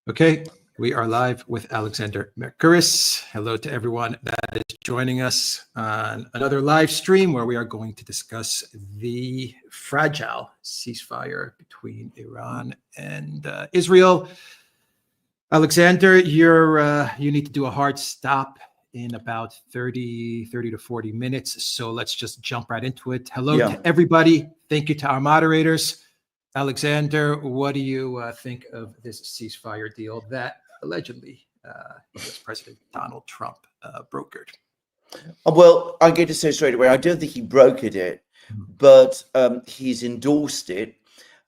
Okay, we are live with Alexander Mercouris. Hello to everyone that is joining us on another live stream where we are going to discuss the fragile ceasefire between Iran and Israel. Alexander, you need to do a hard stop in about 30 to 40 minutes. So let's just jump right into it. Hello to everybody. Thank you to our moderators. Alexander, what do you think of this ceasefire deal that allegedly U.S. President Donald Trump brokered? Well, I'm going to say straight away, I don't think he brokered it, but he's endorsed it.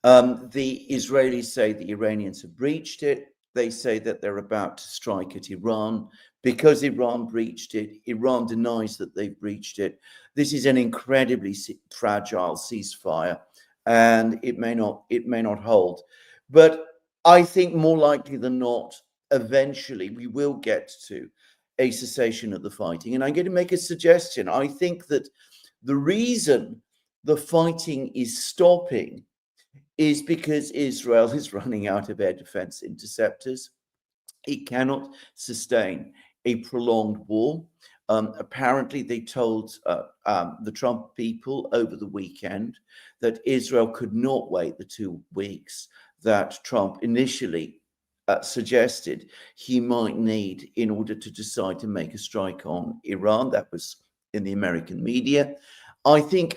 The Israelis say the Iranians have breached it. They say that they're about to strike at Iran. Because Iran breached it, Iran denies that they've breached it. This is an incredibly fragile ceasefire, and it may not hold. But I think more likely than not, eventually we will get to a cessation of the fighting. And I'm going to make a suggestion. I think that the reason the fighting is stopping is because Israel is running out of air defense interceptors. It cannot sustain a prolonged war. Apparently, they told the Trump people over the weekend that Israel could not wait the 2 weeks that Trump initially suggested he might need in order to decide to make a strike on Iran. That was in the American media. I think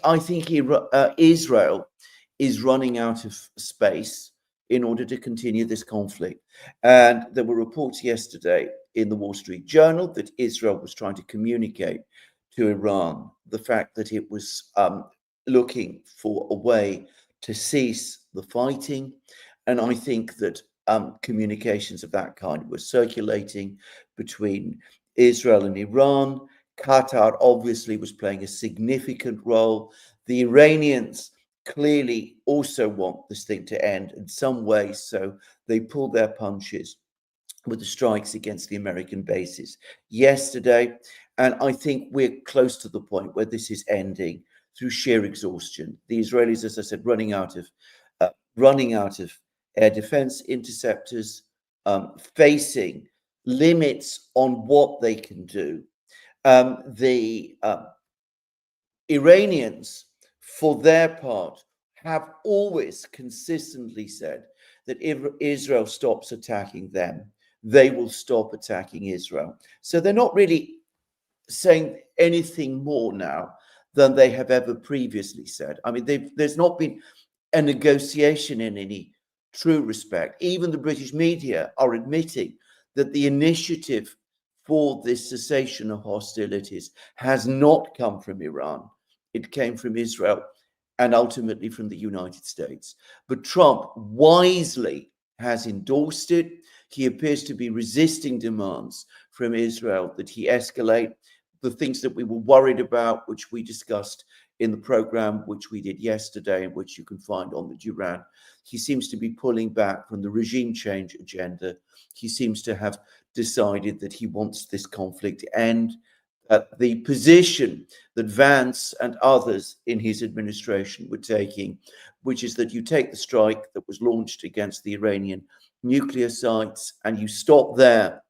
Israel is running out of space in order to continue this conflict. And there were reports yesterday in the Wall Street Journal that Israel was trying to communicate to Iran the fact that it was looking for a way to cease the fighting. And I think that communications of that kind were circulating between Israel and Iran. Qatar obviously was playing a significant role. The Iranians clearly also want this thing to end in some way, so they pulled their punches with the strikes against the American bases yesterday. And I think we're close to the point where this is ending through sheer exhaustion. The Israelis, as I said, running out of air defense interceptors, facing limits on what they can do. The Iranians, for their part, have always consistently said that if Israel stops attacking them, they will stop attacking Israel. So they're not really saying anything more now than they have ever previously said. I mean, there's not been a negotiation in any true respect. Even the British media are admitting that the initiative for this cessation of hostilities has not come from Iran. It came from Israel and ultimately from the United States. But Trump wisely has endorsed it. He appears to be resisting demands from Israel that he escalate the things that we were worried about, which we discussed in the program, which we did yesterday, and which you can find on the Duran. He seems to be pulling back from the regime change agenda. He seems to have decided that he wants this conflict to end. The position that Vance and others in his administration were taking, which is that you take the strike that was launched against the Iranian nuclear sites and you stop there.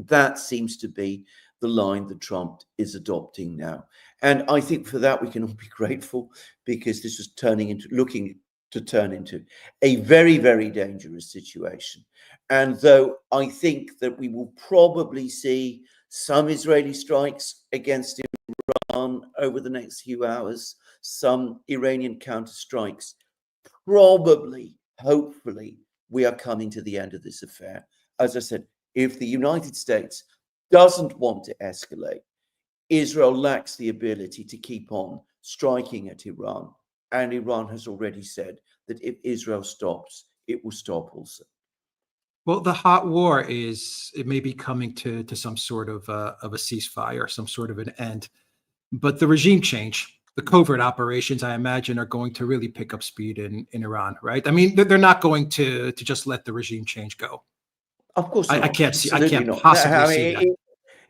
That seems to be the line that Trump is adopting now. And I think for that we can all be grateful, because this was looking to turn into a very, very dangerous situation. And though I think that we will probably see some Israeli strikes against Iran over the next few hours, some Iranian counterstrikes, probably, hopefully, we are coming to the end of this affair. As I said, if the United States doesn't want to escalate, Israel lacks the ability to keep on striking at Iran. And Iran has already said that if Israel stops, it will stop also. Well, the hot war it may be coming to some sort of a ceasefire, some sort of an end. But the regime change, the covert operations, I imagine, are going to really pick up speed in Iran, right? I mean, they're not going to just let the regime change go. Of course not. I can't possibly see that.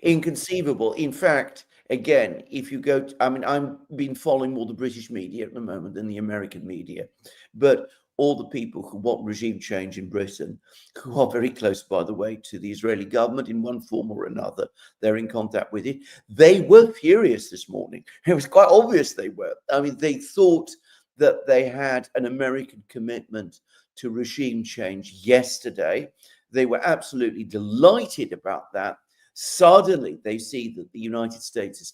Inconceivable. In fact, again, if you go, I've been following more the British media at the moment than the American media, but all the people who want regime change in Britain, who are very close, by the way, to the Israeli government in one form or another. They're in contact with it. They were furious this morning. It was quite obvious they were. I mean, they thought that they had an American commitment to regime change yesterday. They were absolutely delighted about that. Suddenly, they see that the United States is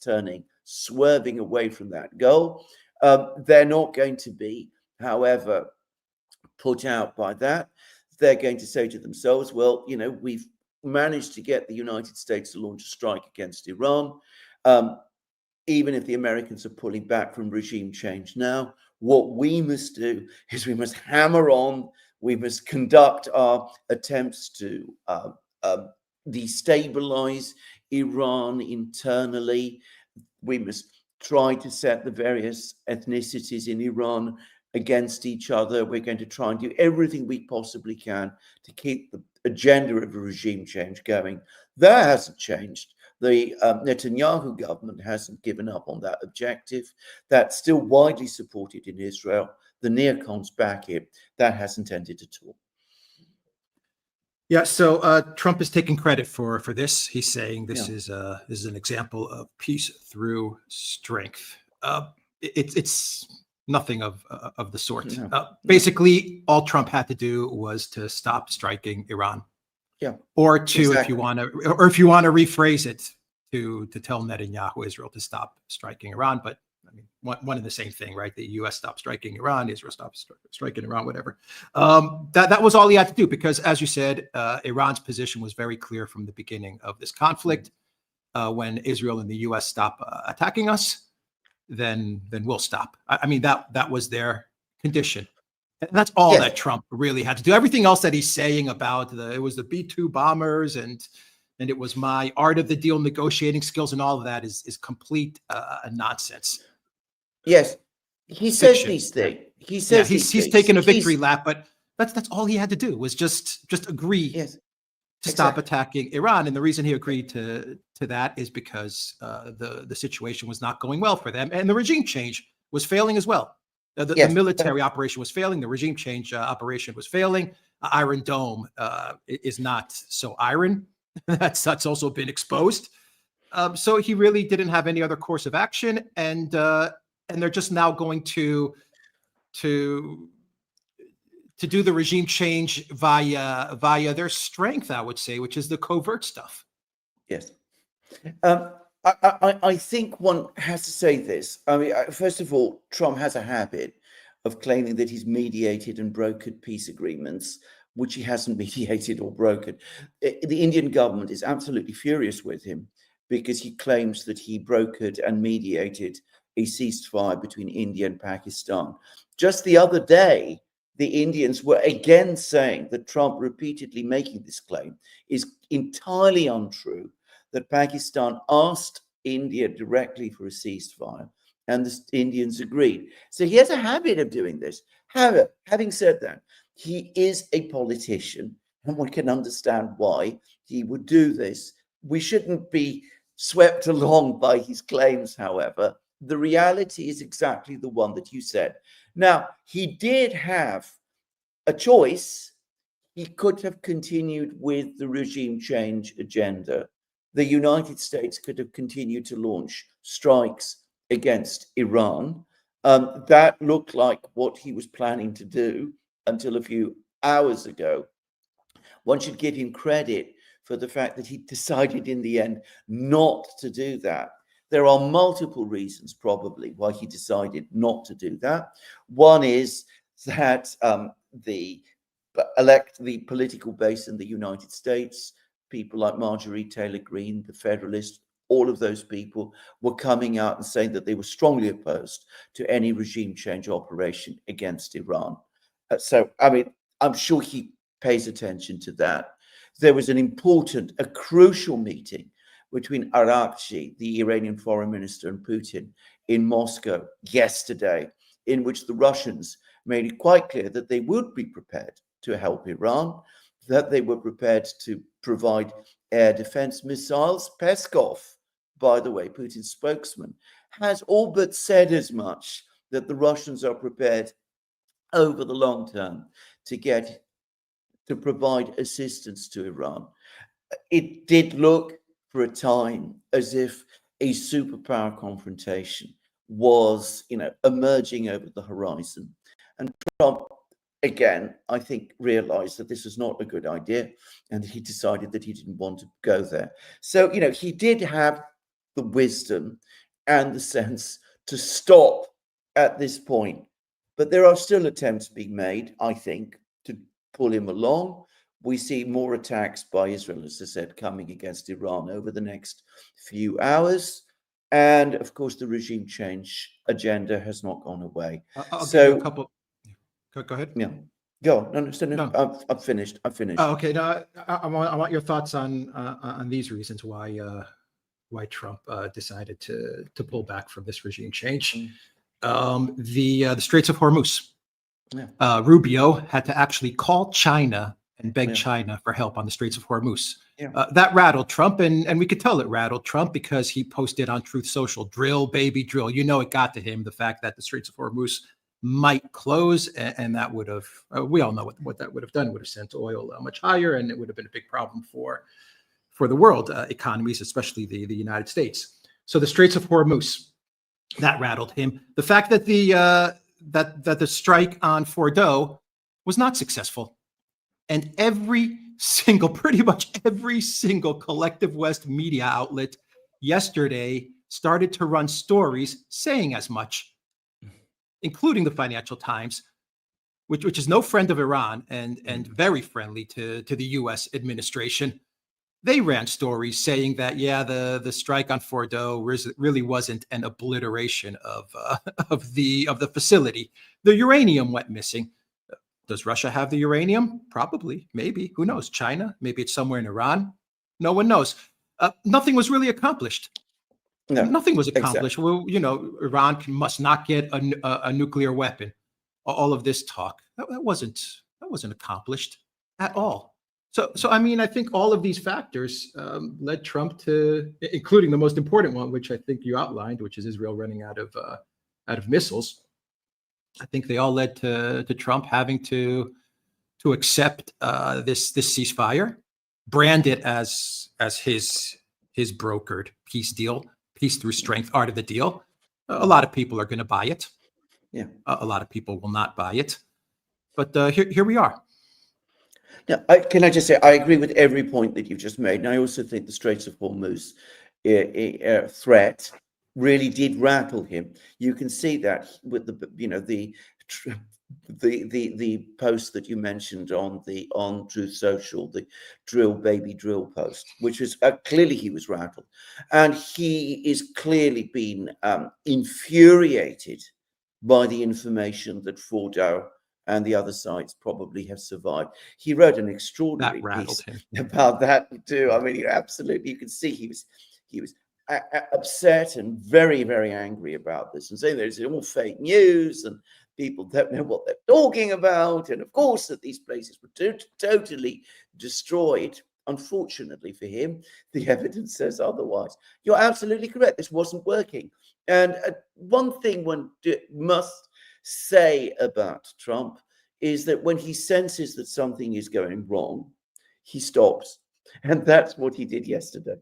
swerving away from that goal. They're not going to be, however, put out by that. They're going to say to themselves, well, we've managed to get the United States to launch a strike against Iran. Even if the Americans are pulling back from regime change now, what we must do is we must hammer on. We must conduct our attempts to destabilize Iran internally. We must try to set the various ethnicities in Iran against each other. We're going to try and do everything we possibly can to keep the agenda of a regime change going. That hasn't changed. The Netanyahu government hasn't given up on that objective. That's still widely supported in Israel. The neocons back it. That hasn't ended at all. Yeah, so Trump is taking credit for this. He's saying this is an example of peace through strength. It's nothing of the sort. Basically, all Trump had to do was to stop striking Iran. Yeah. Or to, if you want to rephrase it, to tell Netanyahu, Israel, to stop striking Iran. But I mean, one and the same thing, right? The U.S. stopped striking Iran, Israel stopped striking Iran, whatever. That was all he had to do, because, as you said, Iran's position was very clear from the beginning of this conflict. When Israel and the U.S. stop attacking us, then we'll stop. I mean, that was their condition. And that's all that Trump really had to do. Everything else that he's saying about it was the B-2 bombers and it was my art of the deal negotiating skills and all of that is complete nonsense. Yes, he says these things. He says he's taken a victory lap, but that's all he had to do was just agree to stop attacking Iran. And the reason he agreed to that is because the situation was not going well for them, and the regime change was failing as well. The military operation was failing. The regime change operation was failing. Iron Dome is not so iron. That's also been exposed. So he really didn't have any other course of action, and they're just now going to do the regime change via their strength, I would say, which is the covert stuff. Yes. I think one has to say this. I mean, first of all, Trump has a habit of claiming that he's mediated and brokered peace agreements, which he hasn't mediated or brokered. The Indian government is absolutely furious with him because he claims that he brokered and mediated a ceasefire between India and Pakistan. Just the other day, the Indians were again saying that Trump repeatedly making this claim is entirely untrue, that Pakistan asked India directly for a ceasefire and the Indians agreed. So he has a habit of doing this. However, having said that, he is a politician and one can understand why he would do this. We shouldn't be swept along by his claims, however. The reality is exactly the one that you said. Now, he did have a choice. He could have continued with the regime change agenda. The United States could have continued to launch strikes against Iran. That looked like what he was planning to do until a few hours ago. One should give him credit for the fact that he decided in the end not to do that. There are multiple reasons probably why he decided not to do that. One is that the political base in the United States, people like Marjorie Taylor Greene, the Federalists, all of those people were coming out and saying that they were strongly opposed to any regime change operation against Iran. So, I mean, I'm sure he pays attention to that. There was a crucial meeting between Arakchi, the Iranian foreign minister, and Putin in Moscow yesterday, in which the Russians made it quite clear that they would be prepared to help Iran, that they were prepared to provide air defense missiles. Peskov, by the way, Putin's spokesman, has all but said as much, that the Russians are prepared over the long term to provide assistance to Iran. It did look for a time as if a superpower confrontation was, emerging over the horizon. And Trump, again, I think, realized that this was not a good idea, and he decided that he didn't want to go there. So, he did have the wisdom and the sense to stop at this point. But there are still attempts being made, I think, to pull him along. We see more attacks by Israel, as I said, coming against Iran over the next few hours. And of course, the regime change agenda has not gone away. I'll give you a couple. Go ahead. Yeah, go on. No. I've finished. Oh, okay. No, I want your thoughts on these reasons why Trump decided to pull back from this regime change. The Straits of Hormuz. Yeah. Rubio had to actually call China and beg China for help on the Straits of Hormuz. Yeah. That rattled Trump, and we could tell it rattled Trump because he posted on Truth Social, "Drill, baby, drill." It got to him, the fact that the Straits of Hormuz might close, and that would have, we all know what that would have done. It would have sent oil much higher, and it would have been a big problem for the world economies, especially the United States. So the Straits of Hormuz, that rattled him. The fact that the strike on Fordo was not successful. And pretty much every single collective West media outlet yesterday started to run stories saying as much, including the Financial Times, which is no friend of Iran and very friendly to the U.S. administration. They ran stories saying that, the strike on Fordo really wasn't an obliteration of the facility. The uranium went missing. Does Russia have the uranium? Probably, maybe. Who knows? China? Maybe it's somewhere in Iran. No one knows. Nothing was really accomplished. No, nothing was accomplished. Exactly. Well, Iran must not get a nuclear weapon. All of this talk that wasn't accomplished at all. So I mean, I think all of these factors led Trump to, including the most important one, which I think you outlined, which is Israel running out of missiles. I think they all led to Trump having to accept this ceasefire, brand it as his brokered peace deal, peace through strength, art of the deal. A lot of people are going to buy it. Yeah, a lot of people will not buy it. But here we are. Now, can I just say, I agree with every point that you've just made. And I also think the Straits of Hormuz threat really did rattle him. You can see that with the post that you mentioned on Truth Social, the drill baby drill post, which was clearly he was rattled, and he is clearly been infuriated by the information that Fordo and the other sites probably have survived. He wrote an extraordinary piece about that too. I mean, you can see he was upset and very, very angry about this, and saying there's all fake news and people don't know what they're talking about, and of course that these places were totally destroyed. Unfortunately for him, the evidence says otherwise. You're absolutely correct. This wasn't working. And one thing one must say about Trump is that when he senses that something is going wrong, he stops. And that's what he did yesterday.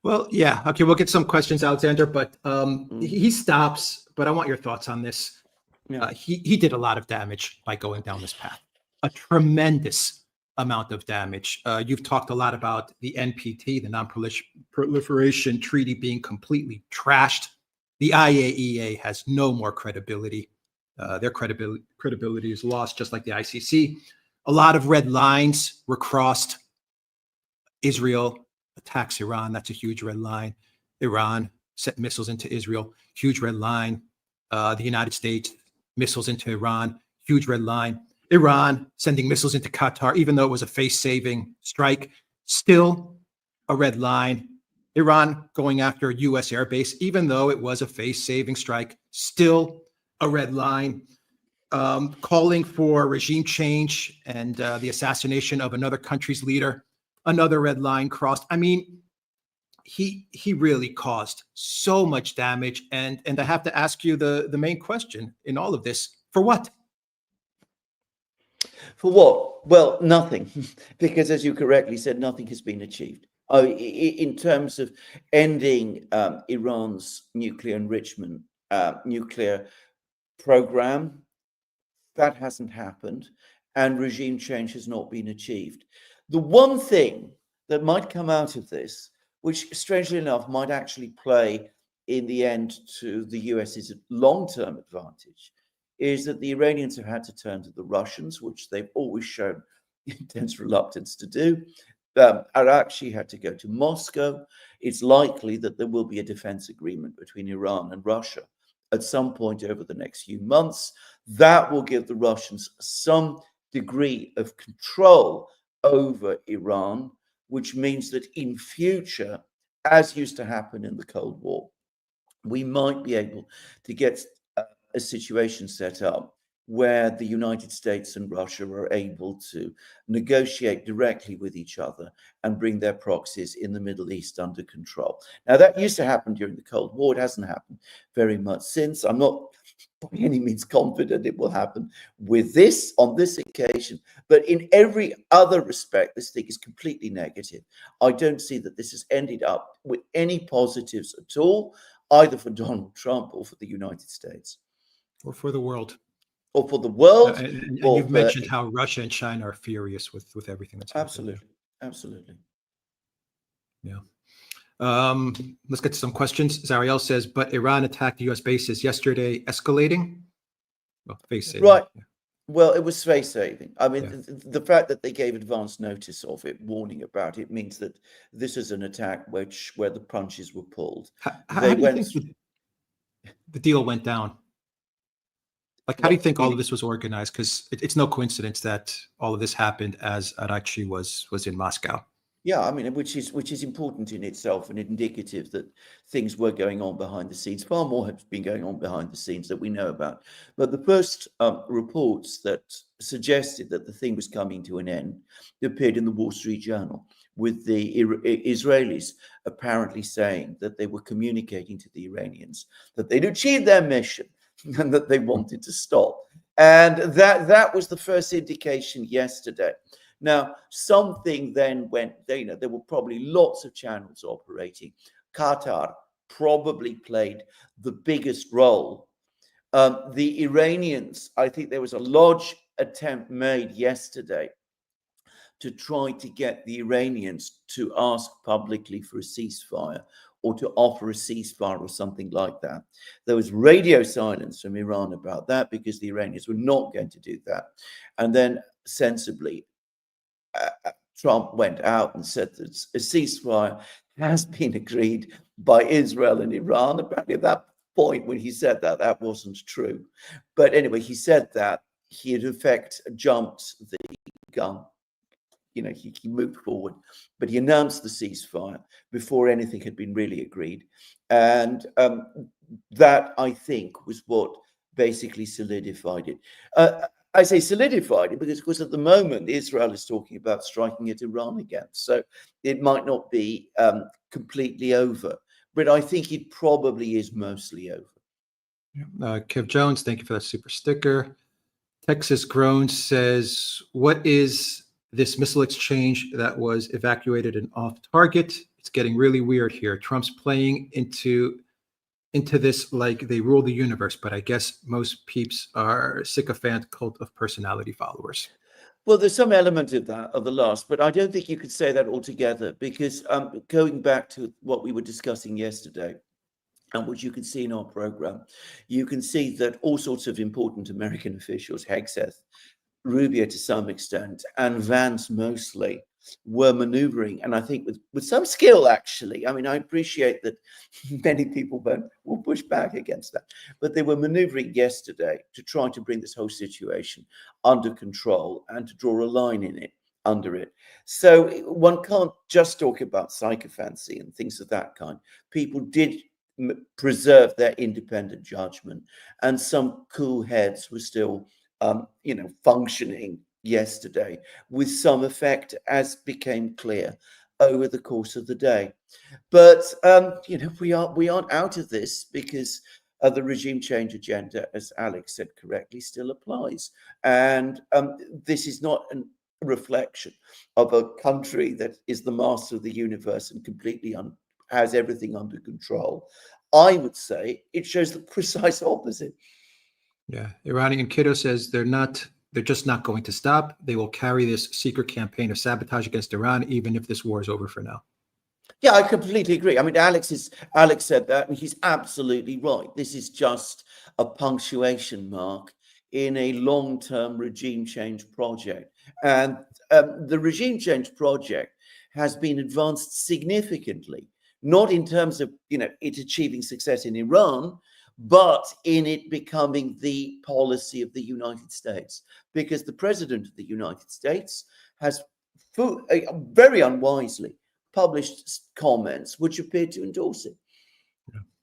Well, yeah. Okay, we'll get some questions, Alexander, but he stops. But I want your thoughts on this. Yeah. He did a lot of damage by going down this path, a tremendous amount of damage. You've talked a lot about the NPT, the Non-Proliferation Treaty, being completely trashed. The IAEA has no more credibility. Their credibility is lost, just like the ICC. A lot of red lines were crossed. Israel attacks Iran. That's a huge red line. Iran sent missiles into Israel. Huge red line. The United States, missiles into Iran. Huge red line. Iran sending missiles into Qatar, even though it was a face-saving strike, still a red line. Iran going after a U.S. airbase, even though it was a face-saving strike, still a red line. Calling for regime change and the assassination of another country's leader, another red line crossed. I mean, he really caused so much damage. And I have to ask you the main question in all of this: for what? For what? Well, nothing, because as you correctly said, nothing has been achieved. In terms of ending Iran's nuclear enrichment, nuclear program, that hasn't happened, and regime change has not been achieved. The one thing that might come out of this, which strangely enough might actually play in the end to the US's long-term advantage, is that the Iranians have had to turn to the Russians, which they've always shown intense reluctance to do. Arakci had to go to Moscow. It's likely that there will be a defense agreement between Iran and Russia at some point over the next few months. That will give the Russians some degree of control over Iran, which means that in future, as used to happen in the Cold War, we might be able to get a situation set up where the United States and Russia are able to negotiate directly with each other and bring their proxies in the Middle East under control. Now, that used to happen during the Cold War. It hasn't happened very much since. I'm not by any means confident it will happen with this on this occasion, but in every other respect, this thing is completely negative. I don't see that this has ended up with any positives at all, either for Donald Trump or for the United States. Or for the world. Or for the world. And you've mentioned how Russia and China are furious with everything that's happening. Absolutely. Yeah. Let's get to some questions. Zariel says, but Iran attacked U.S. bases yesterday, escalating? Well, face saving. Right. Yeah. Well, it was face saving. I mean, the fact that they gave advance notice of it, warning about it, means that this is an attack where the punches were pulled. How do you think the deal went down? Like, how do you think all of this was organized? Because it's no coincidence that all of this happened as Arakci was in Moscow. Yeah, I mean, which is important in itself and indicative that things were going on behind the scenes. Far more has been going on behind the scenes that we know about. But the first reports that suggested that the thing was coming to an end appeared in the Wall Street Journal, with the Israelis apparently saying that they were communicating to the Iranians that they'd achieved their mission and that they wanted to stop. And that was the first indication yesterday. Now, something then went, there were probably lots of channels operating. Qatar probably played the biggest role. The Iranians, I think there was a large attempt made yesterday to try to get the Iranians to ask publicly for a ceasefire or to offer a ceasefire or something like that. There was radio silence from Iran about that because the Iranians were not going to do that. And then sensibly, Trump went out and said that a ceasefire has been agreed by Israel and Iran. Apparently at that point when he said that, that wasn't true. But anyway, he said that he had in effect jumped the gun. He moved forward, but he announced the ceasefire before anything had been really agreed. And that, I think, was what basically solidified it. I say solidified it because, of course, at the moment, Israel is talking about striking at Iran again. So it might not be completely over, but I think it probably is mostly over. Kev Jones, thank you for that super sticker. Texas Groans says, what is this missile exchange that was evacuated and off target? It's getting really weird here. Trump's playing into this like they rule the universe, but I guess most peeps are sycophant cult of personality followers. Well, there's some element of that, of the last, but I don't think you could say that altogether, because going back to what we were discussing yesterday, and which you can see in our program, you can see that all sorts of important American officials, Hegseth, Rubio to some extent, and Vance mostly, were maneuvering, and I think with some skill, actually. I mean, I appreciate that many people will push back against that, but they were maneuvering yesterday to try to bring this whole situation under control and to draw a line under it. So one can't just talk about sycophancy and things of that kind. People did preserve their independent judgment, and some cool heads were still functioning yesterday with some effect, as became clear over the course of the day. But we aren't out of this, because the regime change agenda, as Alex said correctly, still applies. And this is not a reflection of a country that is the master of the universe and completely has everything under control. I would say it shows the precise opposite. Yeah, Iranian Kiddo says they're just not going to stop. They will carry this secret campaign of sabotage against Iran, even if this war is over for now. Yeah, I completely agree. I mean, Alex said that, and he's absolutely right. This is just a punctuation mark in a long-term regime change project. And the regime change project has been advanced significantly, not in terms of, it achieving success in Iran, but in it becoming the policy of the United States. Because the president of the United States has very unwisely published comments which appear to endorse it.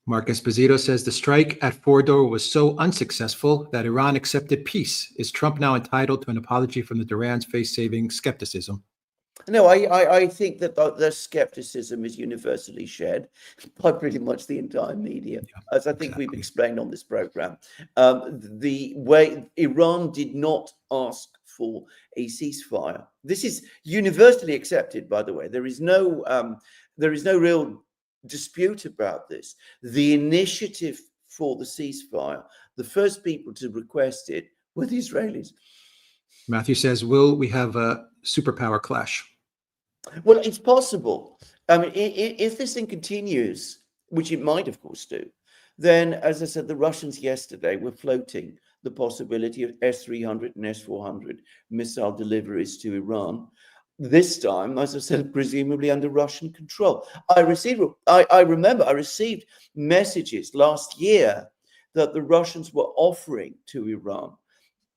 Mark Esposito says the strike at Fordow was so unsuccessful that Iran accepted peace. Is Trump now entitled to an apology from the Durans face-saving skepticism? No, I think that the skepticism is universally shared by pretty much the entire media, as I think we've explained on this program. The way Iran did not ask for a ceasefire. This is universally accepted, by the way. There is no real dispute about this. The initiative for the ceasefire, the first people to request it were the Israelis. Matthew says, will we have a superpower clash? Well, it's possible. I mean, if this thing continues, which it might, of course, do, then, as I said, the Russians yesterday were floating the possibility of S-300 and S-400 missile deliveries to Iran. This time, as I said, presumably under Russian control. I remember I received messages last year that the Russians were offering to Iran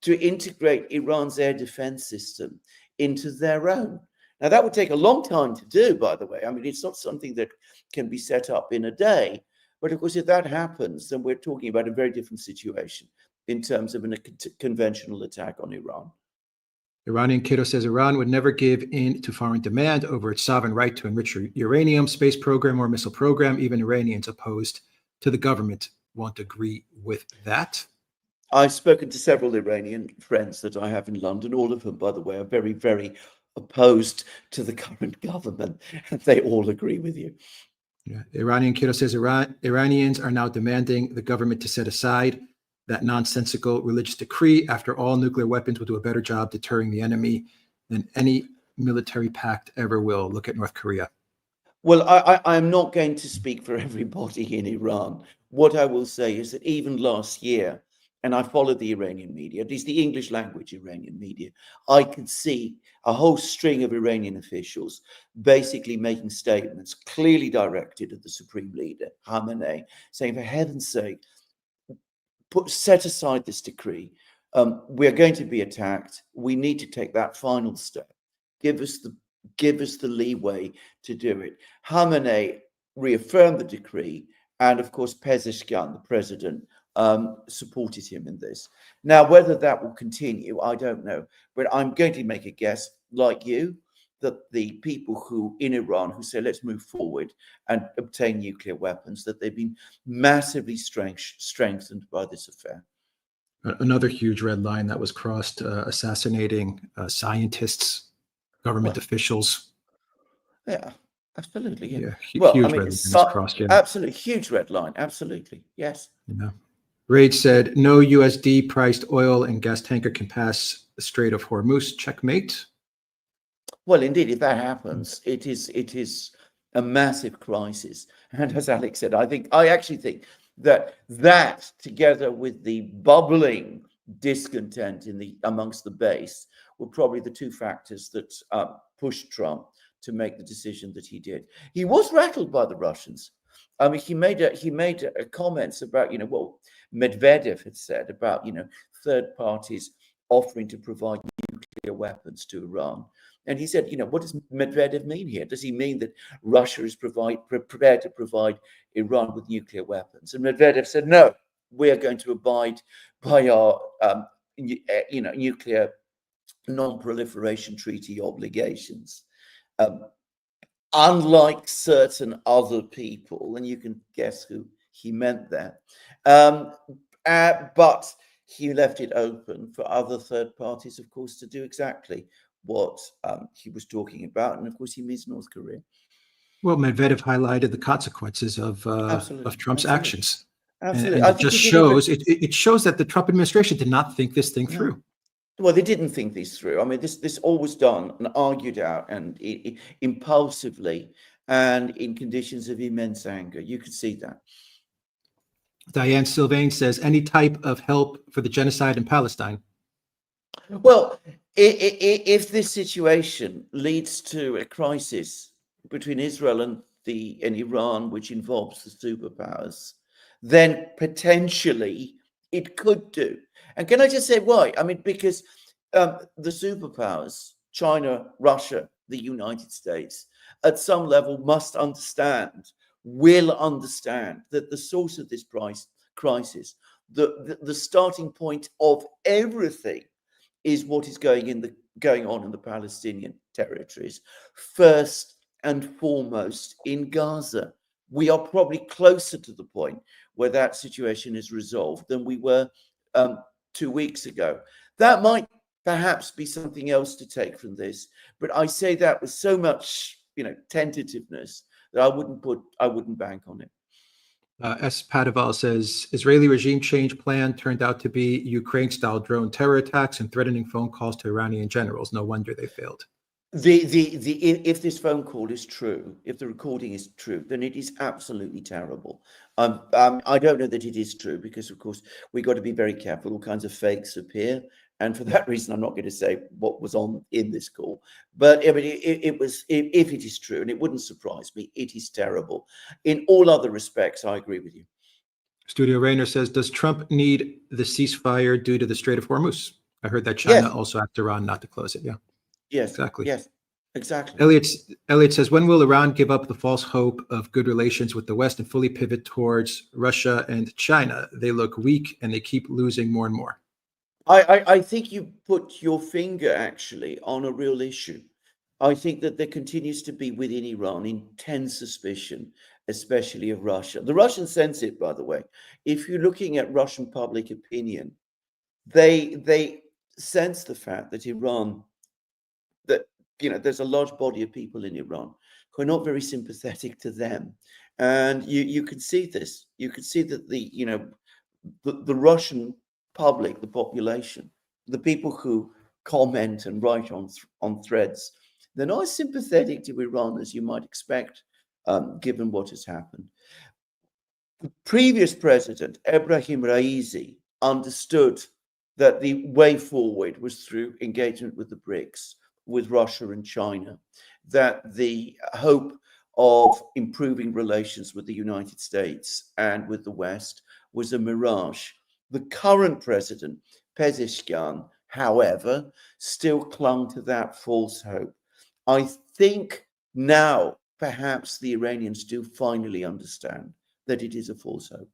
to integrate Iran's air defense system into their own. Now, that would take a long time to do, by the way. I mean, it's not something that can be set up in a day. But of course, if that happens, then we're talking about a very different situation in terms of a conventional attack on Iran. Iranian Kiddo says Iran would never give in to foreign demand over its sovereign right to enrich uranium, space program, or missile program. Even Iranians opposed to the government won't agree with that. I've spoken to several Iranian friends that I have in London. All of them, by the way, are very, very opposed to the current government, and they all agree with you. Yeah. Iranian Kiddo says Iranians are now demanding the government to set aside that nonsensical religious decree. After all, nuclear weapons will do a better job deterring the enemy than any military pact ever will. Look at North Korea. Well, I'm not going to speak for everybody in Iran. What I will say is that even last year, and I followed the Iranian media, at least the English language Iranian media, I could see a whole string of Iranian officials basically making statements clearly directed at the supreme leader, Khamenei, saying, for heaven's sake, set aside this decree. We're going to be attacked. We need to take that final step. Give us the leeway to do it. Khamenei reaffirmed the decree, and of course, Pezeshkian, the president, supported him in this. Now, whether that will continue, I don't know. But I'm going to make a guess, like you, that the people who in Iran who say, let's move forward and obtain nuclear weapons, that they've been massively strengthened by this affair. Another huge red line that was crossed, assassinating scientists, government officials. Yeah, absolutely. Yeah. Well, huge red line was crossed. Yeah. Absolutely. Huge red line. Absolutely. Yes. Yeah. Rage said, no USD priced oil and gas tanker can pass the Strait of Hormuz. Checkmate. Well, indeed, if that happens, it is a massive crisis. And as Alex said, I actually think that together with the bubbling discontent amongst the base were probably the two factors that pushed Trump to make the decision that he did. He was rattled by the Russians. I mean, he made comments about what Medvedev had said about third parties offering to provide nuclear weapons to Iran. And he said, what does Medvedev mean here? Does he mean that Russia is prepared to provide Iran with nuclear weapons? And Medvedev said, no, we are going to abide by our nuclear non-proliferation treaty obligations. Unlike certain other people, and you can guess who he meant there. But he left it open for other third parties, of course, to do exactly what he was talking about. And of course, he means North Korea. Well, Medvedev highlighted the consequences of Trump's actions. Absolutely. And it just shows it shows that the Trump administration did not think this thing through. Well, they didn't think these through. I mean, this all was done and argued out and impulsively and in conditions of immense anger. You could see that. Diane Sylvain says, any type of help for the genocide in Palestine? Well, if this situation leads to a crisis between Israel and Iran, which involves the superpowers, then potentially it could do. And can I just say why? I mean, because the superpowers, China, Russia, the United States, at some level must understand, will understand that the source of this crisis, the starting point of everything is what is going on in the Palestinian territories, first and foremost in Gaza. We are probably closer to the point where that situation is resolved than we were 2 weeks ago. That might perhaps be something else to take from this, but I say that with so much, tentativeness that I wouldn't bank on it. S. Padaval says, Israeli regime change plan turned out to be Ukraine-style drone terror attacks and threatening phone calls to Iranian generals. No wonder they failed. If this phone call is true, if the recording is true, then it is absolutely terrible. I don't know that it is true because, of course, we've got to be very careful. All kinds of fakes appear. And for that reason, I'm not going to say what was in this call. But I mean, if it is true, and it wouldn't surprise me, it is terrible. In all other respects, I agree with you. Studio Rayner says, does Trump need the ceasefire due to the Strait of Hormuz? I heard that China also asked Iran not to close it. Yeah. Yes. Exactly. Yes. Exactly. Elliot says, when will Iran give up the false hope of good relations with the West and fully pivot towards Russia and China? They look weak and they keep losing more and more. I think you put your finger actually on a real issue. I think that there continues to be within Iran intense suspicion, especially of Russia. The Russians sense it, by the way. If you're looking at Russian public opinion, they sense the fact that there's a large body of people in Iran who are not very sympathetic to them. And you can see this. You can see that the Russian public, the population, the people who comment and write on threads, they're not as sympathetic to Iran as you might expect, given what has happened. The previous president, Ebrahim Raisi, understood that the way forward was through engagement with the BRICS, with Russia and China, that the hope of improving relations with the United States and with the West was a mirage. The current president, Pezeshkian, however, still clung to that false hope. I think now perhaps the Iranians do finally understand that it is a false hope.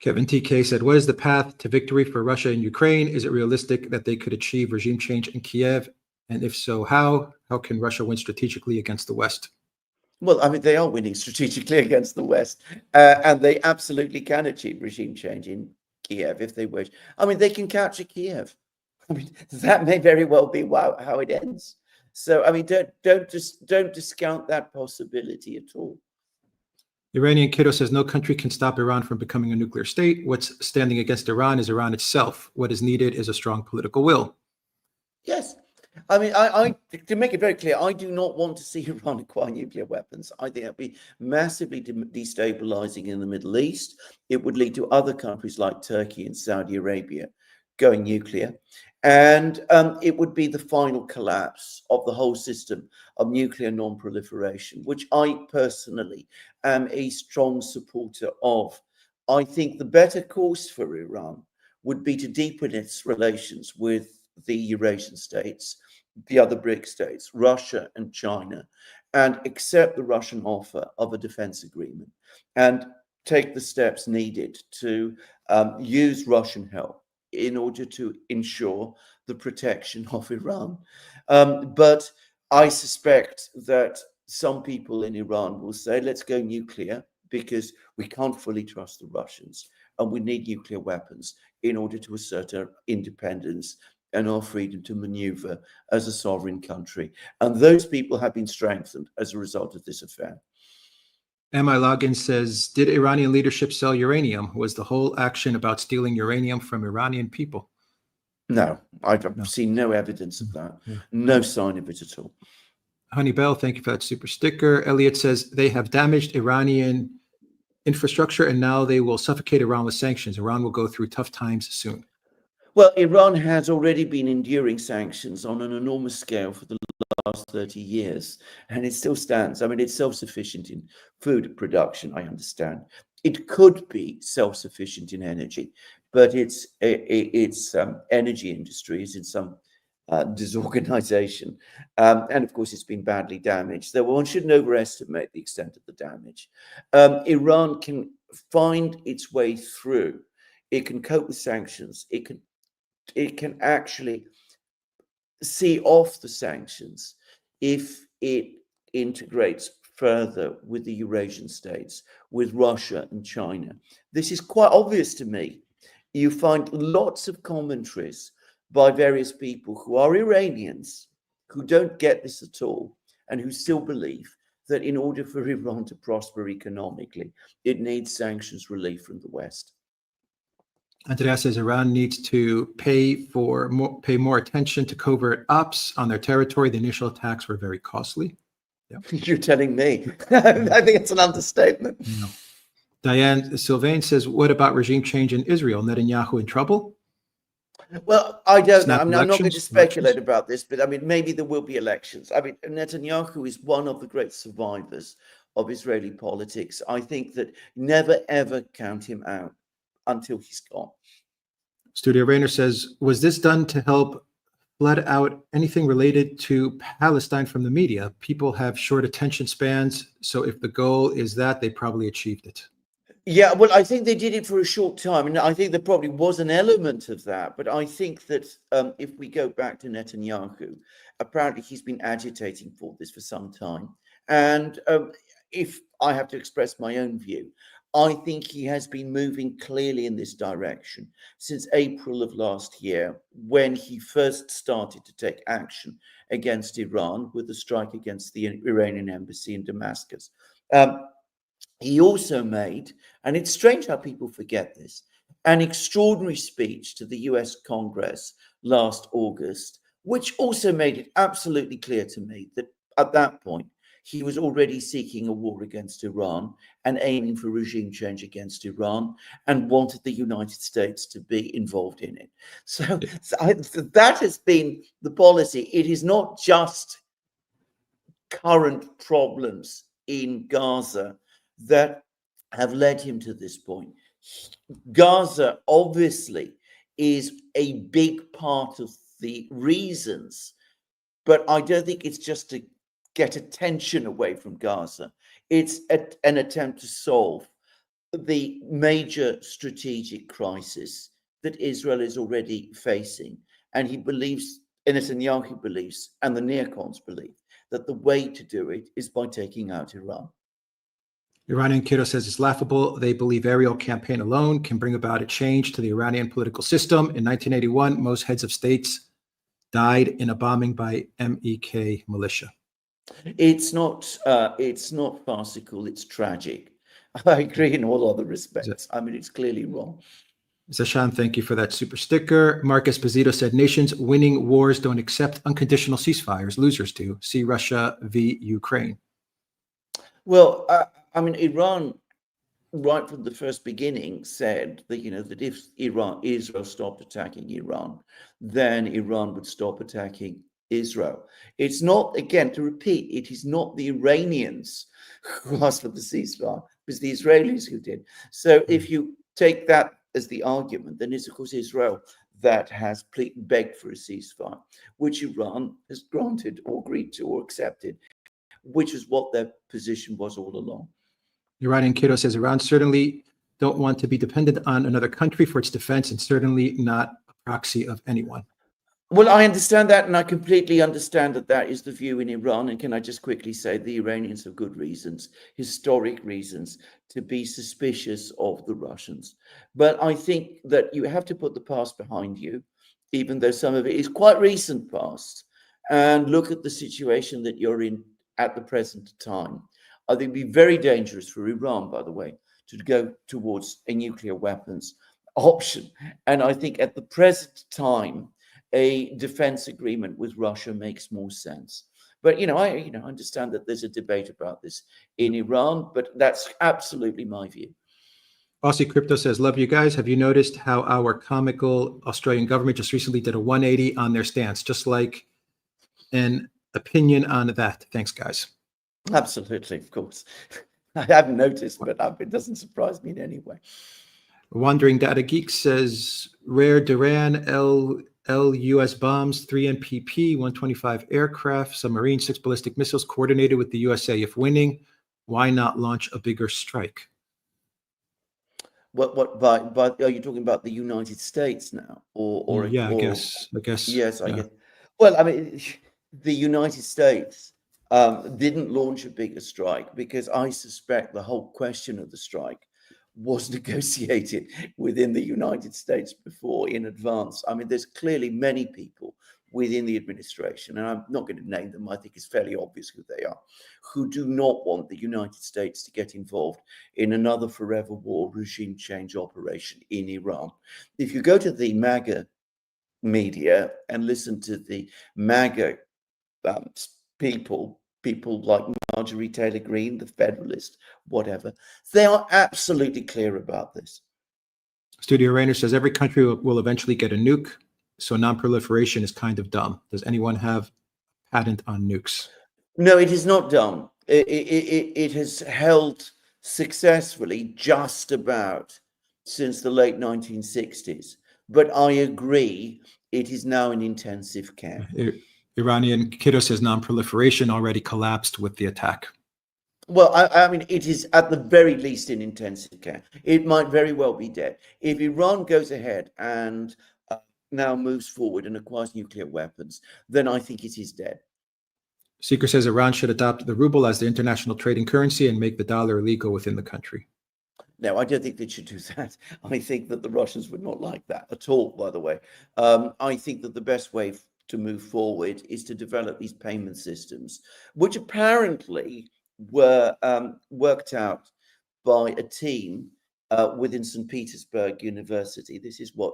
Kevin TK said, what is the path to victory for Russia and Ukraine? Is it realistic that they could achieve regime change in Kiev? And if so, how? How can Russia win strategically against the West? Well, I mean, they are winning strategically against the West, and they absolutely can achieve regime change in Kiev if they wish. I mean, they can capture Kiev. I mean, that may very well be how it ends. So, I mean, don't discount that possibility at all. Iranian Kiddo says no country can stop Iran from becoming a nuclear state. What's standing against Iran is Iran itself. What is needed is a strong political will. Yes. I mean, I to make it very clear, I do not want to see Iran acquire nuclear weapons. I think that would be massively destabilizing in the Middle East. It would lead to other countries like Turkey and Saudi Arabia going nuclear. And it would be the final collapse of the whole system of nuclear non-proliferation, which I personally am a strong supporter of. I think the better course for Iran would be to deepen its relations with the Eurasian states, the other BRICS states, Russia and China, and accept the Russian offer of a defense agreement and take the steps needed to use Russian help in order to ensure the protection of Iran. But I suspect that some people in Iran will say, let's go nuclear, because we can't fully trust the Russians, and we need nuclear weapons in order to assert our independence and our freedom to maneuver as a sovereign country. And those people have been strengthened as a result of this affair. MI Login says, did Iranian leadership sell uranium? Was the whole action about stealing uranium from Iranian people? No, I've seen no evidence of that. No sign of it at all. Honey Bell, thank you for that super sticker. Elliot says, they have damaged Iranian infrastructure and now they will suffocate Iran with sanctions. Iran will go through tough times soon. Well, Iran has already been enduring sanctions on an enormous scale for the last 30 years, and it still stands. I mean, it's self-sufficient in food production, I understand. It could be self-sufficient in energy, but its energy industry is in some disorganization. And of course, it's been badly damaged. So one shouldn't overestimate the extent of the damage. Iran can find its way through. It can cope with sanctions. It can actually see off the sanctions if it integrates further with the Eurasian states, with Russia and China. This is quite obvious to me. You find lots of commentaries by various people who are Iranians, who don't get this at all, and who still believe that in order for Iran to prosper economically, it needs sanctions relief from the West. Andrea says Iran needs to pay more attention to covert ops on their territory. The initial attacks were very costly. Yeah. You're telling me. I think it's an understatement. Yeah. Diane Sylvain says, what about regime change in Israel? Netanyahu in trouble? Well, I don't know. Snap I'm not going to elections? speculate about this, but I mean, maybe there will be elections. I mean, Netanyahu is one of the great survivors of Israeli politics. I think that never, ever count him out until he's gone. Studio Rainer says, was this done to help flood out anything related to Palestine from the media? People have short attention spans, so if the goal is that, they probably achieved it. Yeah, well, I think they did it for a short time, and I think there probably was an element of that. But I think that if we go back to Netanyahu, apparently he's been agitating for this for some time. And if I have to express my own view, I think he has been moving clearly in this direction since April of last year, when he first started to take action against Iran with the strike against the Iranian embassy in Damascus. He also made, and it's strange how people forget this, an extraordinary speech to the US Congress last August, which also made it absolutely clear to me that at that point, he was already seeking a war against Iran and aiming for regime change against Iran and wanted the United States to be involved in it. So that has been the policy. It is not just current problems in Gaza that have led him to this point. Gaza obviously is a big part of the reasons, but I don't think it's just to get attention away from Gaza. It's an attempt to solve the major strategic crisis that Israel is already facing. And he believes, and Netanyahu believes, and the neocons believe, that the way to do it is by taking out Iran. Iranian Kiddo says it's laughable. They believe aerial campaign alone can bring about a change to the Iranian political system. In 1981, most heads of states died in a bombing by MEK militia. It's not farcical, it's tragic. I agree in all other respects. I mean, it's clearly wrong. Zashan, thank you for that super sticker. Marcus Bazito said, nations winning wars don't accept unconditional ceasefires. Losers do. See Russia v. Ukraine. Well, I mean, Iran, right from the first beginning, said that, that if Israel stopped attacking Iran, then Iran would stop attacking Israel. It's not, again, to repeat, it is not the Iranians who asked for the ceasefire, it was the Israelis who did. So if you take that as the argument, then it's, of course, Israel that has begged for a ceasefire, which Iran has granted or agreed to or accepted, which is what their position was all along. Iranian Kiddo says Iran certainly don't want to be dependent on another country for its defense and certainly not a proxy of anyone. Well, I understand that, and I completely understand that that is the view in Iran. And can I just quickly say the Iranians have good reasons, historic reasons, to be suspicious of the Russians. But I think that you have to put the past behind you, even though some of it is quite recent past, and look at the situation that you're in at the present time. I think it'd be very dangerous for Iran, by the way, to go towards a nuclear weapons option. And I think at the present time, a defense agreement with Russia makes more sense. But I understand that there's a debate about this in Iran, but that's absolutely my view. Aussie Crypto says, love you guys. Have you noticed how our comical Australian government just recently did a 180 on their stance? Just like an opinion on that. Thanks, guys. Absolutely, of course. I haven't noticed, but it doesn't surprise me in any way. Wandering Data Geek says, rare Duran LUS bombs, 3 NPP, 125 aircraft, submarine, 6 ballistic missiles coordinated with the USA. If winning, why not launch a bigger strike? But are you talking about the United States now, or Yeah, I or guess. yes, I Yeah. guess. Well, I mean, the United States didn't launch a bigger strike because I suspect the whole question of the strike was negotiated within the United States before in advance. I mean, there's clearly many people within the administration, and I'm not going to name them, I think it's fairly obvious who they are, who do not want the United States to get involved in another forever war regime change operation in Iran. If you go to the MAGA media and listen to the MAGA people like Marjorie Taylor Greene, the Federalist, whatever, they are absolutely clear about this. Studio Rainer says every country will eventually get a nuke, so non-proliferation is kind of dumb. Does anyone have a patent on nukes? No, it is not dumb. It has held successfully just about since the late 1960s. But I agree, it is now in intensive care. Iranian Kiddo says non-proliferation already collapsed with the attack. Well, I mean, it is at the very least in intensive care. It might very well be dead. If Iran goes ahead and now moves forward and acquires nuclear weapons, then I think it is dead. Seeker says Iran should adopt the ruble as the international trading currency and make the dollar illegal within the country. No, I don't think they should do that. I think that the Russians would not like that at all, by the way. I think that the best way to move forward is to develop these payment systems, which apparently were worked out by a team within St. Petersburg University. This is what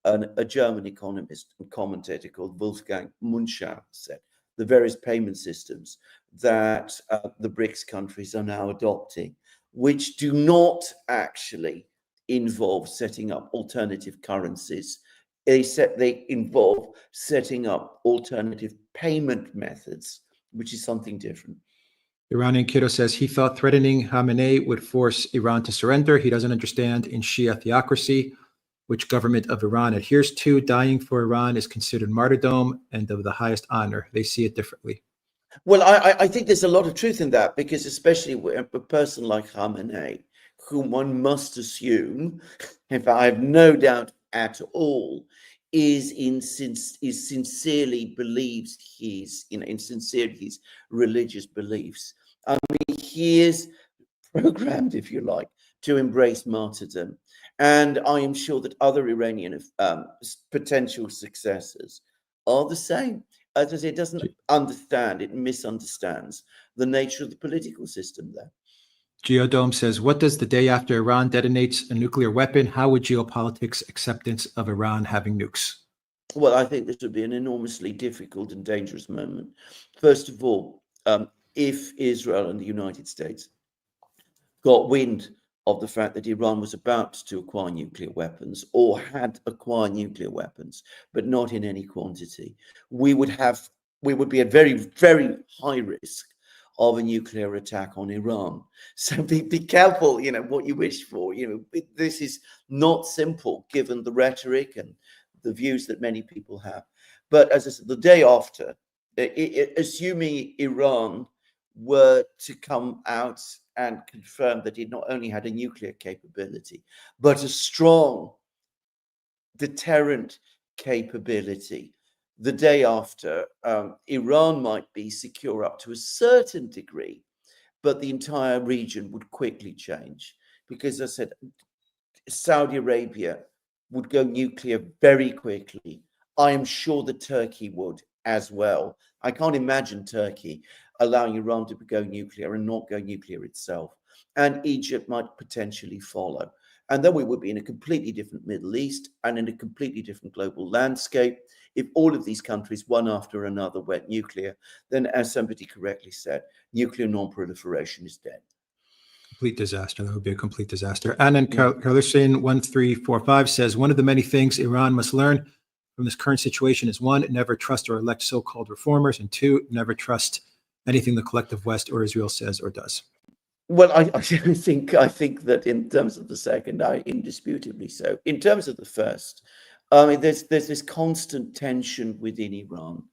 a German economist and commentator called Wolfgang Munschau said. The various payment systems that the BRICS countries are now adopting, which do not actually involve setting up alternative currencies. They involve setting up alternative payment methods, which is something different. Iranian Kiddo says he thought threatening Khamenei would force Iran to surrender. He doesn't understand in Shia theocracy, which government of Iran adheres to. Dying for Iran is considered martyrdom and of the highest honor. They see it differently. Well, I think there's a lot of truth in that, because especially a person like Khamenei, whom one must assume, in fact, I have no doubt at all, is sincerely believes his religious beliefs. I mean, he is programmed, if you like, to embrace martyrdom. And I am sure that other Iranian potential successors are the same. As I say, it doesn't understand, it misunderstands the nature of the political system there. Geodome says, what does the day after Iran detonates a nuclear weapon, how would geopolitics acceptance of Iran having nukes? Well, I think this would be an enormously difficult and dangerous moment. First of all, if Israel and the United States got wind of the fact that Iran was about to acquire nuclear weapons, or had acquired nuclear weapons, but not in any quantity, we would be at very, very high risk of a nuclear attack on Iran. So be careful, what you wish for. This is not simple, given the rhetoric and the views that many people have. But as I said, the day after, assuming Iran were to come out and confirm that it not only had a nuclear capability, but a strong deterrent capability, the day after, Iran might be secure up to a certain degree, but the entire region would quickly change because, as I said, Saudi Arabia would go nuclear very quickly. I am sure that Turkey would as well. I can't imagine Turkey allowing Iran to go nuclear and not go nuclear itself. And Egypt might potentially follow. And then we would be in a completely different Middle East and in a completely different global landscape. If all of these countries, one after another, went nuclear, then, as somebody correctly said, nuclear non-proliferation is dead. Complete disaster. That would be a complete disaster. And then Carlusin 1345 says, one of the many things Iran must learn from this current situation is, one, never trust or elect so-called reformers, and two, never trust anything the collective West or Israel says or does. Well, I think that in terms of the second, indisputably so. In terms of the first, I mean, there's this constant tension within Iran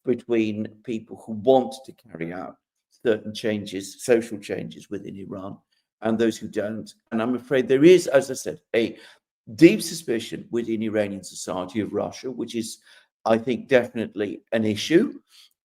between people who want to carry out certain changes, social changes within Iran, and those who don't. And I'm afraid there is, as I said, a deep suspicion within Iranian society of Russia, which is, I think, definitely an issue,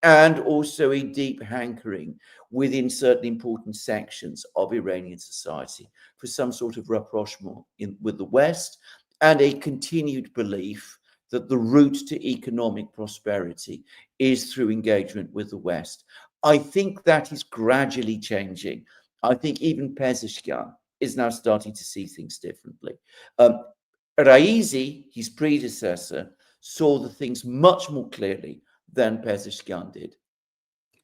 and also a deep hankering within certain important sections of Iranian society for some sort of rapprochement with the West, and a continued belief that the route to economic prosperity is through engagement with the West. I think that is gradually changing. I think even Pezeshkian is now starting to see things differently. Raisi, his predecessor, saw the things much more clearly than Pezeshkian did.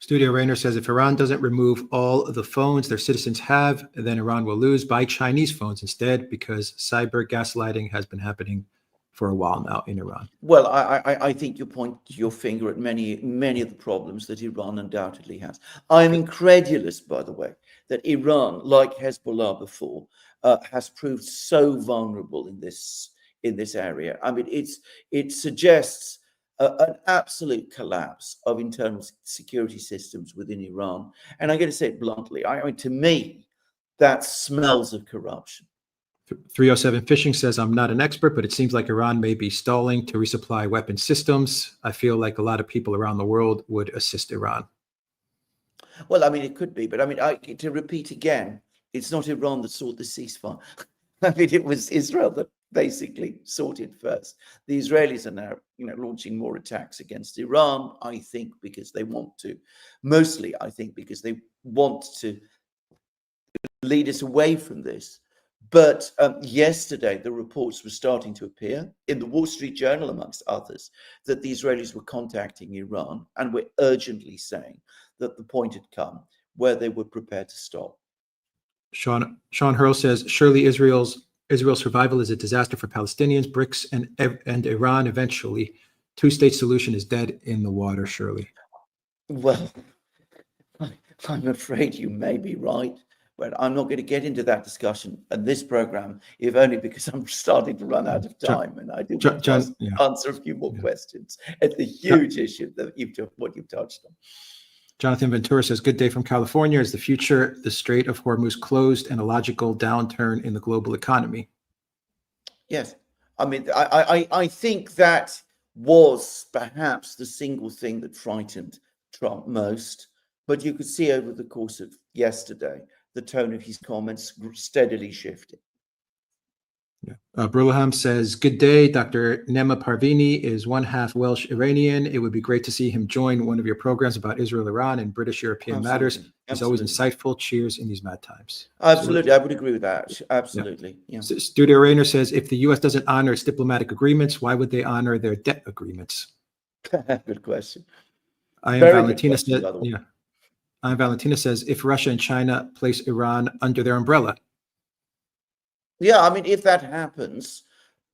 Studio Rainer says, if Iran doesn't remove all of the phones their citizens have, then Iran will lose. Buy Chinese phones instead, because cyber gaslighting has been happening for a while now in Iran. Well, I think you point your finger at many of the problems that Iran undoubtedly has. I am incredulous, by the way, that Iran, like Hezbollah before, has proved so vulnerable in this area. I mean, it suggests an absolute collapse of internal security systems within Iran. And I'm going to say it bluntly. I mean, to me, that smells of corruption. 307 Fishing says, I'm not an expert, but it seems like Iran may be stalling to resupply weapon systems. I feel like a lot of people around the world would assist Iran. Well, I mean, it could be, but I mean, to repeat again, it's not Iran that sought the ceasefire. I mean, it was Israel that basically sought it first. The Israelis are now, launching more attacks against Iran, I think, because they want to, mostly, I think, because they want to lead us away from this. But yesterday, the reports were starting to appear in the Wall Street Journal, amongst others, that the Israelis were contacting Iran and were urgently saying that the point had come where they were prepared to stop. Sean Hurl says, surely Israel's survival is a disaster for Palestinians, BRICS, and Iran eventually. Two-state solution is dead in the water, surely. Well, I'm afraid you may be right. But I'm not going to get into that discussion in this program, if only because I'm starting to run out of time, and I do want to answer a few more questions at the huge issue that you've touched on. Jonathan Ventura says, good day from California. Is the future the Strait of Hormuz closed and a logical downturn in the global economy? Yes. I mean, I think that was perhaps the single thing that frightened Trump most. But you could see over the course of yesterday, the tone of his comments steadily shifted. Yeah. Burlaham says, good day. Dr. Nema Parvini is one half Welsh Iranian. It would be great to see him join one of your programs about Israel, Iran, and British European matters. He's always insightful. Cheers in these mad times. Absolutely. I would agree with that. Absolutely. Yeah. Studio Rainer says, if the U.S. doesn't honor its diplomatic agreements, why would they honor their debt agreements? Good question. I am Valentina says, I am Valentina says, if Russia and China place Iran under their umbrella. Yeah, I mean, if that happens,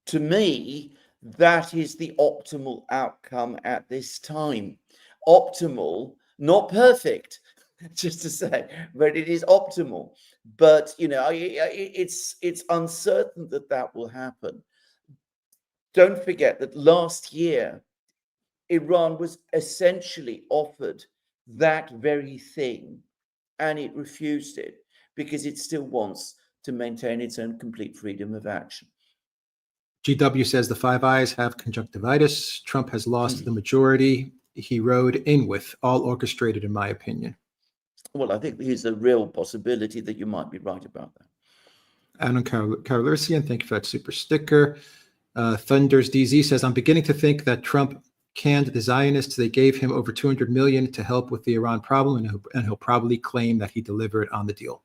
to me, that is the optimal outcome at this time. Optimal, not perfect, just to say, but it is optimal. But, it's uncertain that will happen. Don't forget that last year, Iran was essentially offered that very thing, and it refused it because it still wants to maintain its own complete freedom of action. GW says the Five Eyes have conjunctivitis. Trump has lost the majority he rode in with, all orchestrated, in my opinion. Well, I think there's a real possibility that you might be right about that. Adam Carlersian, thank you for that super sticker. Thunders DZ says, I'm beginning to think that Trump canned the Zionists. They gave him over 200 million to help with the Iran problem, and he'll probably claim that he delivered on the deal.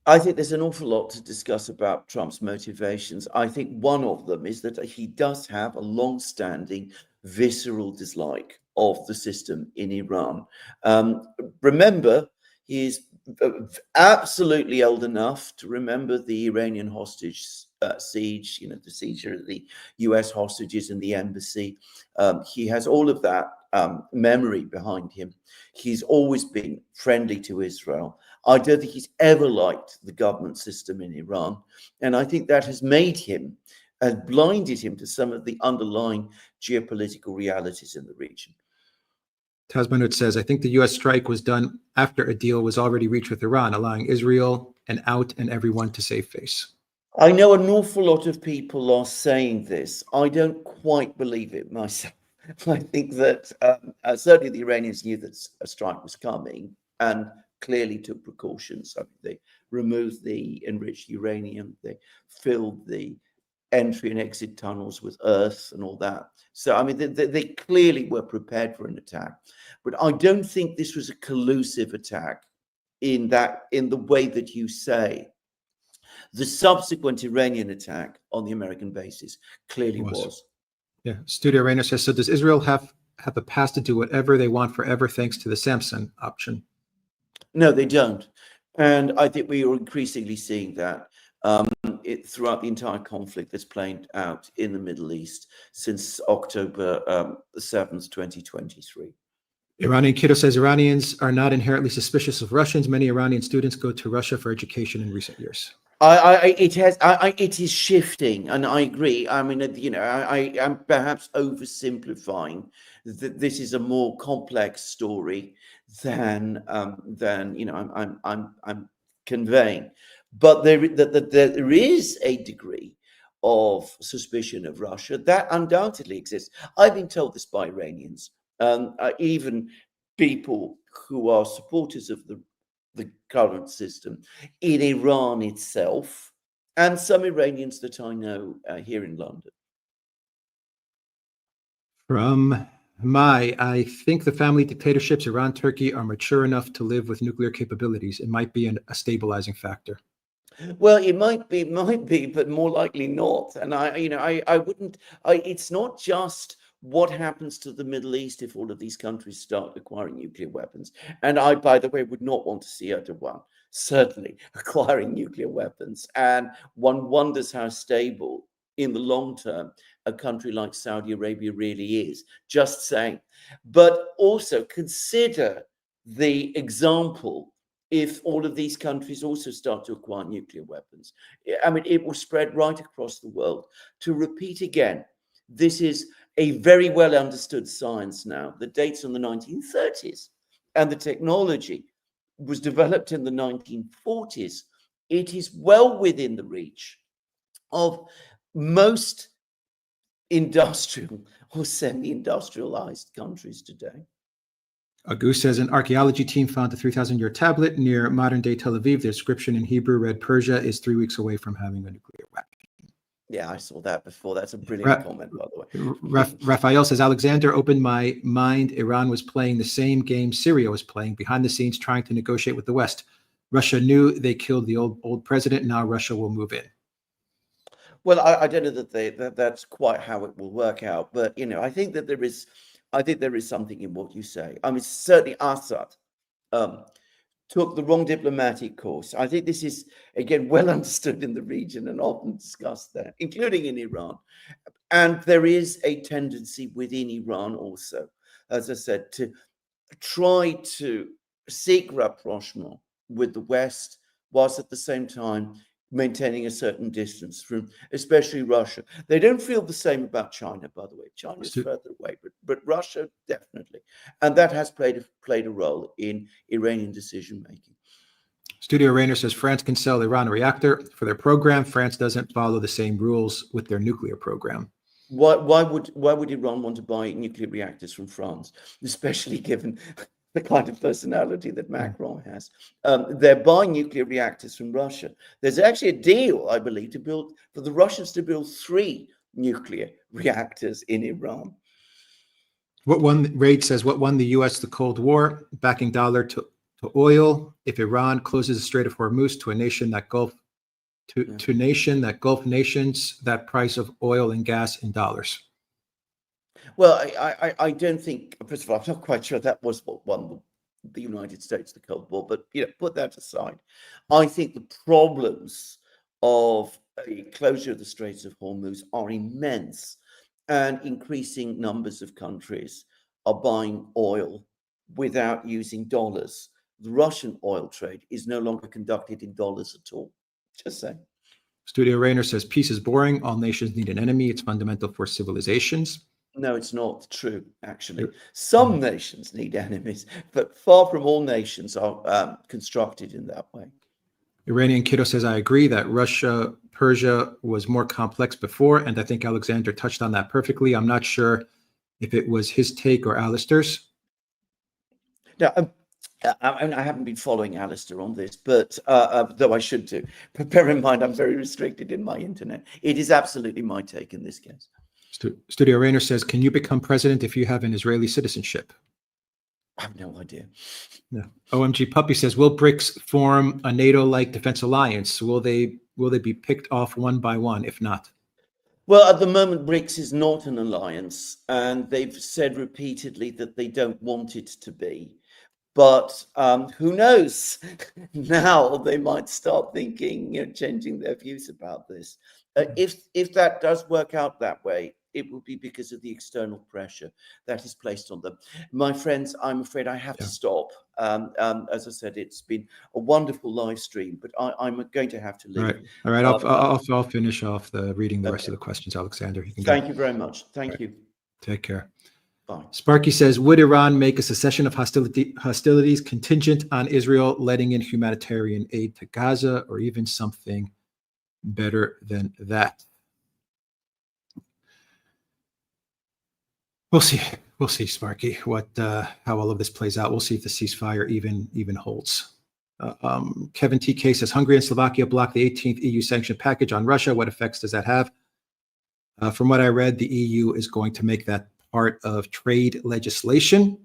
I think there's an awful lot to discuss about Trump's motivations. I think one of them is that he does have a long-standing visceral dislike of the system in Iran. Remember, he is absolutely old enough to remember the Iranian hostage siege, the seizure of the US hostages in the embassy. He has all of that memory behind him. He's always been friendly to Israel. I don't think he's ever liked the government system in Iran. And I think that has made him and blinded him to some of the underlying geopolitical realities in the region. Tasmanut says, I think the U.S. strike was done after a deal was already reached with Iran, allowing Israel an out and everyone to save face. I know an awful lot of people are saying this. I don't quite believe it myself. I think that certainly the Iranians knew that a strike was coming and clearly took precautions. I mean, they removed the enriched uranium, they filled the entry and exit tunnels with earth and all that. So, I mean, they clearly were prepared for an attack. But I don't think this was a collusive attack in the way that you say. The subsequent Iranian attack on the American bases clearly was. Yeah. Studio Rainer says, so does Israel have the pass to do whatever they want forever thanks to the Samson option? No, they don't. And I think we are increasingly seeing that throughout the entire conflict that's played out in the Middle East since October 7th, 2023. Iranian Kiddo says Iranians are not inherently suspicious of Russians. Many Iranian students go to Russia for education in recent years. It is shifting, and I agree. I mean, I'm perhaps oversimplifying that this is a more complex story than I'm conveying. But there is a degree of suspicion of Russia that undoubtedly exists. I've been told this by Iranians, even people who are supporters of the current system in Iran itself, and some Iranians that I know here in London. I think the family dictatorships, Iran, Turkey, are mature enough to live with nuclear capabilities. It might be a stabilizing factor. Well, it might be, but more likely not. And I wouldn't. It's not just what happens to the Middle East if all of these countries start acquiring nuclear weapons. And I, by the way, would not want to see Erdogan certainly acquiring nuclear weapons. And one wonders how stable in the long term a country like Saudi Arabia really is. Just saying. But also consider the example if all of these countries also start to acquire nuclear weapons. I mean, it will spread right across the world. To repeat again, this is a very well understood science now that dates from the 1930s, and the technology was developed in the 1940s. It is well within the reach of most industrial or semi-industrialized countries today. August says an archaeology team found a 3,000-year tablet near modern-day Tel Aviv. The inscription in Hebrew read, Persia is 3 weeks away from having a nuclear weapon. Yeah, I saw that before. That's a brilliant comment, by the way. Raphael says, Alexander opened my mind. Iran was playing the same game Syria was playing, behind the scenes trying to negotiate with the West. Russia knew they killed the old president. Now Russia will move in. Well, I don't know that that's quite how it will work out. But, I think that there is something in what you say. I mean, certainly Assad took the wrong diplomatic course. I think this is, again, well understood in the region and often discussed there, including in Iran. And there is a tendency within Iran also, as I said, to try to seek rapprochement with the West, whilst at the same time maintaining a certain distance from especially Russia. They don't feel the same about China, by the way. China is further away, but Russia definitely. And that has played a role in Iranian decision making. Studio Rainer says France can sell Iran a reactor for their program. France doesn't follow the same rules with their nuclear program. Why would Iran want to buy nuclear reactors from France, especially given the kind of personality that Macron has? They're buying nuclear reactors from Russia. There's actually a deal, I believe, for the Russians to build 3 nuclear reactors in Iran. Raid says, what won the U.S. the Cold War? Backing dollar to oil. If Iran closes the Strait of Hormuz to a nation that Gulf nations, that price of oil and gas in dollars. Well, I don't think, first of all, I'm not quite sure that was what won the United States the Cold War, but put that aside. I think the problems of a closure of the Straits of Hormuz are immense, and increasing numbers of countries are buying oil without using dollars. The Russian oil trade is no longer conducted in dollars at all. Just saying. Studio Rainer says, peace is boring. All nations need an enemy. It's fundamental for civilizations. No, it's not true, actually. Some nations need enemies, but far from all nations are constructed in that way. Iranian Kiddo says, I agree that Persia was more complex before, and I think Alexander touched on that perfectly. I'm not sure if it was his take or Alistair's. Now, I haven't been following Alistair on this, but though I should do. But bear in mind, I'm very restricted in my internet. It is absolutely my take in this case. Studio Rainer says, can you become president if you have an Israeli citizenship? I have no idea. No. OMG Puppy says, will BRICS form a NATO-like defense alliance? Will they be picked off one by one, if not? Well, at the moment, BRICS is not an alliance, and they've said repeatedly that they don't want it to be. But who knows? Now they might start thinking, changing their views about this. If that does work out that way, it will be because of the external pressure that is placed on them. My friends, I'm afraid I have to stop. As I said, it's been a wonderful live stream, but I'm going to have to leave. All right. I'll finish off reading the rest of the questions, Alexander. Thank you very much. Thank you. Take care. Bye. Sparky says, would Iran make a cessation of hostilities contingent on Israel letting in humanitarian aid to Gaza, or even something better than that? We'll see, Sparky, how all of this plays out. We'll see if the ceasefire even holds. Kevin TK says, Hungary and Slovakia blocked the 18th EU sanction package on Russia. What effects does that have? From what I read, the EU is going to make that part of trade legislation,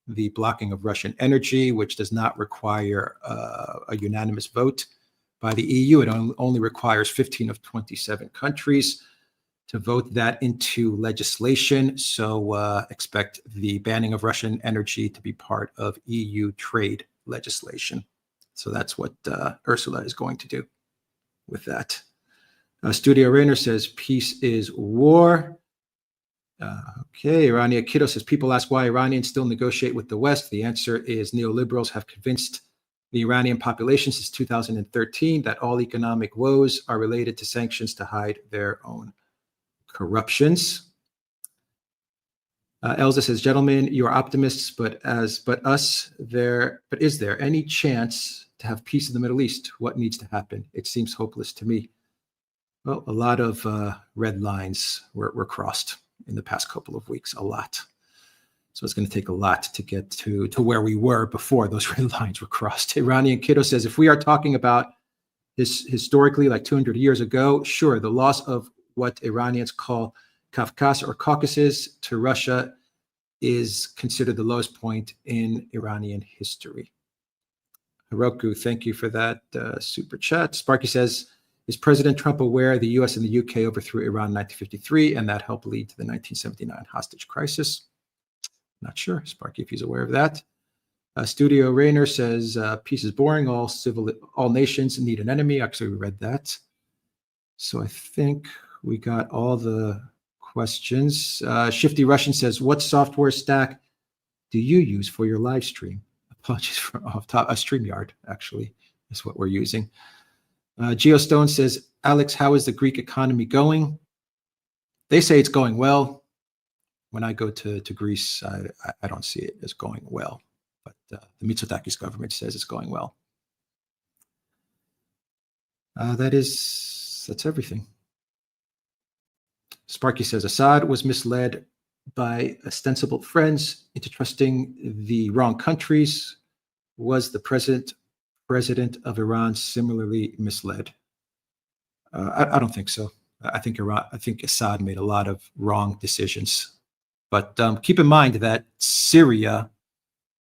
the blocking of Russian energy, which does not require a unanimous vote by the EU. It only requires 15 of 27 countries to vote that into legislation. So expect the banning of Russian energy to be part of EU trade legislation. So that's what Ursula is going to do with that. Studio Rainer says, peace is war. Okay, Iranian Kiddo says, people ask why Iranians still negotiate with the West. The answer is neoliberals have convinced the Iranian population since 2013 that all economic woes are related to sanctions to hide their own corruptions. Elza says, gentlemen, you are optimists, but is there any chance to have peace in the Middle East? What needs to happen? It seems hopeless to me. Well, a lot of red lines were crossed in the past couple of weeks, a lot. So it's going to take a lot to get to where we were before those red lines were crossed. Iranian Kiddo says, if we are talking about this historically, like 200 years ago, sure, the loss of what Iranians call Kafkas or Caucasus to Russia is considered the lowest point in Iranian history. Hiroku, thank you for that super chat. Sparky says, is President Trump aware the U.S. and the U.K. overthrew Iran in 1953 and that helped lead to the 1979 hostage crisis? Not sure, Sparky, if he's aware of that. Studio Rainer says, peace is boring. All nations need an enemy. Actually, we read that. So I think we got all the questions. Shifty Russian says, what software stack do you use for your live stream? Apologies for off top. StreamYard, actually, is what we're using. Geostone says, Alex, how is the Greek economy going? They say it's going well. When I go to Greece, I don't see it as going well. But the Mitsotakis government says it's going well. That's everything. Sparky says Assad was misled by ostensible friends into trusting the wrong countries. Was the president of Iran similarly misled? I don't think so. I think Assad made a lot of wrong decisions. But keep in mind that Syria,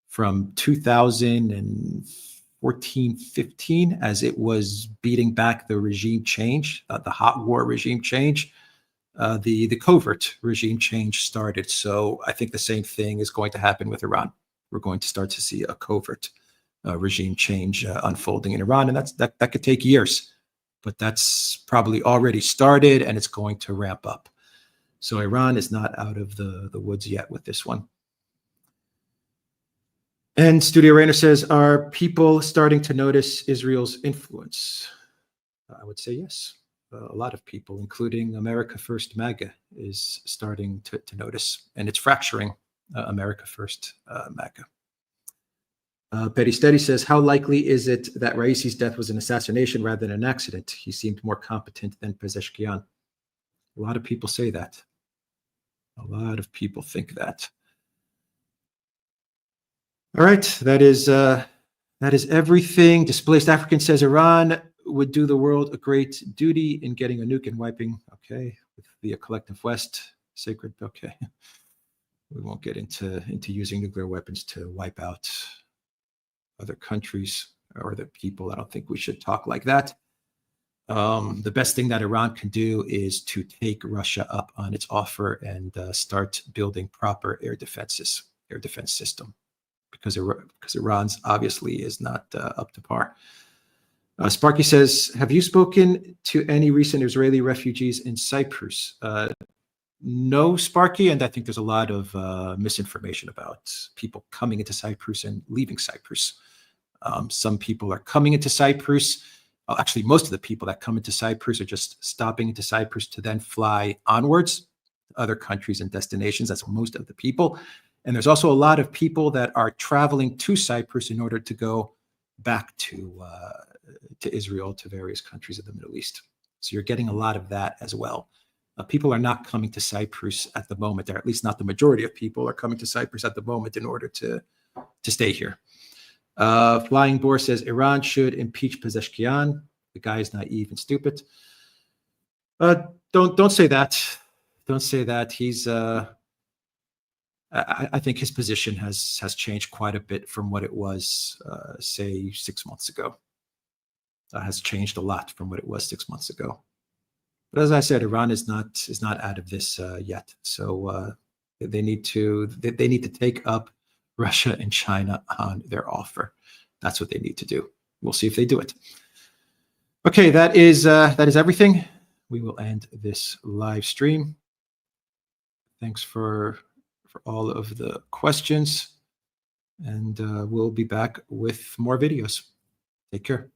from 2014-15, as it was beating back the regime change, the hot war regime change, the covert regime change started. So I think the same thing is going to happen with Iran. We're going to start to see a covert regime change unfolding in Iran, and that could take years, but that's probably already started, and it's going to ramp up. So Iran is not out of the woods yet with this one. And Studio Rainer says, are people starting to notice Israel's influence? I would say yes. A lot of people, including America First MAGA, is starting to notice, and it's fracturing America First MAGA. Betty Steady says, how likely is it that Raisi's death was an assassination rather than an accident? He seemed more competent than Pezeshkian. A lot of people say that. A lot of people think that. All right, that is everything. Displaced African says Iran would do the world a great duty in getting a nuke and wiping. Okay, with the collective West, sacred. Okay, we won't get into using nuclear weapons to wipe out other countries or the people. I don't think we should talk like that. The best thing that Iran can do is to take Russia up on its offer and start building proper air defense system, because Iran's obviously is not up to par. Sparky says, have you spoken to any recent Israeli refugees in Cyprus? No, Sparky, and I think there's a lot of misinformation about people coming into Cyprus and leaving Cyprus. Some people are coming into Cyprus. Actually, most of the people that come into Cyprus are just stopping into Cyprus to then fly onwards to other countries and destinations. That's most of the people. And there's also a lot of people that are traveling to Cyprus in order to go back to Israel, to various countries of the Middle East. So you're getting a lot of that as well. People are not coming to Cyprus at the moment, or at least not the majority of people are coming to Cyprus at the moment in order to stay here. Flying Boar says Iran should impeach Pezeshkian. The guy is naive and stupid. Don't say that. Don't say that. He's. I think his position has changed quite a bit from what it was, say, 6 months ago. Has changed a lot from what it was 6 months ago. But as I said, Iran is not out of this yet. So they need to take up Russia and China on their offer. That's what they need to do. We'll see if they do it. Okay, that is everything. We will end this live stream. Thanks for all of the questions, and we'll be back with more videos. Take care.